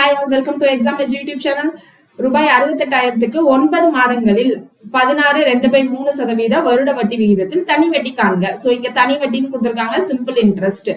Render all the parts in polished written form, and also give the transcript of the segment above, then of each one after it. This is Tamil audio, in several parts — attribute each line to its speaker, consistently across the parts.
Speaker 1: Hi all, welcome to Exam Edge YouTube channel. ரூபாய் 68,000க்கு 9 மாதங்களில் 16.2% வருட வட்டி விகிதத்தில் தனி வட்டி காண்க. சோ இங்க தனி வட்டின்னு கொடுத்திருக்காங்க, சிம்பிள் இன்ட்ரெஸ்ட்.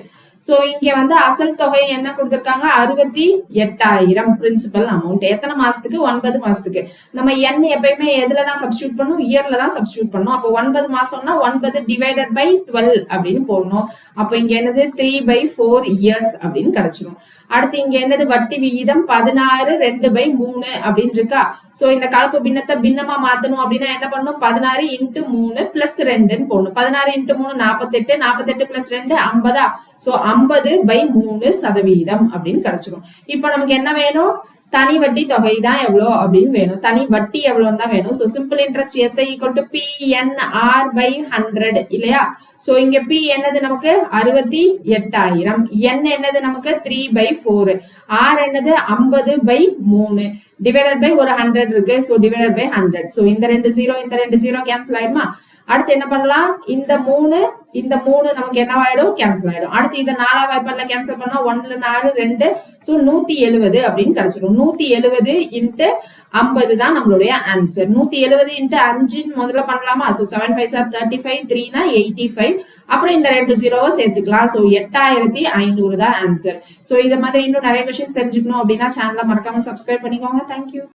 Speaker 1: சோ இங்க வந்து அசல் தொகை என்ன கொடுத்திருக்காங்க, 68,000 பிரின்சிபல் அமௌண்ட். எத்தனை மாசத்துக்கு? 9 மாசத்துக்கு. நம்ம n எப்பயுமே எதுல தான் சப்ஸ்டிட்யூட் பண்ணும், இயர்ல தான் சப்ஸ்டிட்யூட் பண்ணும். அப்போ 9 மாசம்னா 9 டிவைடட் பை 12 அப்படின்னு போடணும். அப்போ இங்க என்னது 3/4 இயர்ஸ் அப்படின்னு கிடைச்சிடும். அடுத்து இங்க என்னது வட்டி விகிதம் 16/2/3 அப்படின்னு இருக்கா. சோ இந்த கலப்பு பின்னத்தை பின்னமா மாத்தணும் அப்படின்னா என்ன பண்ணணும், 16 × 3 + 2 போடணும். 16 × 3 48, 48 + 2 50. சோ 50/3% அப்படின்னு கிடைச்சிடும். இப்ப நமக்கு என்ன வேணும், தனி வட்டி தொகை தான் எவ்வளோ அப்படின்னு வேணும். தனி வட்டி எவ்வளோன்னு தான் வேணும். So simple interest SI = PNR/100 இல்லையா. சோ இங்க P என்னது நமக்கு 68,000, N என்னது நமக்கு 3/4, R என்னது 50/3 டிவைடட் பை ஒரு 100 இருக்கு. So divided by 100. சோ இந்த 2 0 கேன்சல் ஆயிடுமா. அடுத்து என்ன பண்ணலாம், இந்த 3 நமக்கு என்ன ஆயிடும், கேன்சல் ஆயிடும். அடுத்து இதை 4 வாய்ப்பாடுல கேன்சல் பண்ணா 1 4 2. சோ 170 அப்படின்னு கிடைச்சிடும். 170 × 50 தான் நம்மளுடைய ஆன்சர். 170 × 5 முதல்ல பண்ணலாமா. சோ 7 5 are 35, 3 னா 85. அப்புறம் இந்த 2 0 சேர்த்துக்கலாம். சோ 8,500 தான் ஆன்சர். சோ இத மாதிரி இன்னும் நிறைய விஷயம் தெரிஞ்சுக்கணும் அப்படின்னா சேனலை மறக்காம சப்ஸ்கிரைப் பண்ணிக்கோங்க. தேங்க்யூ.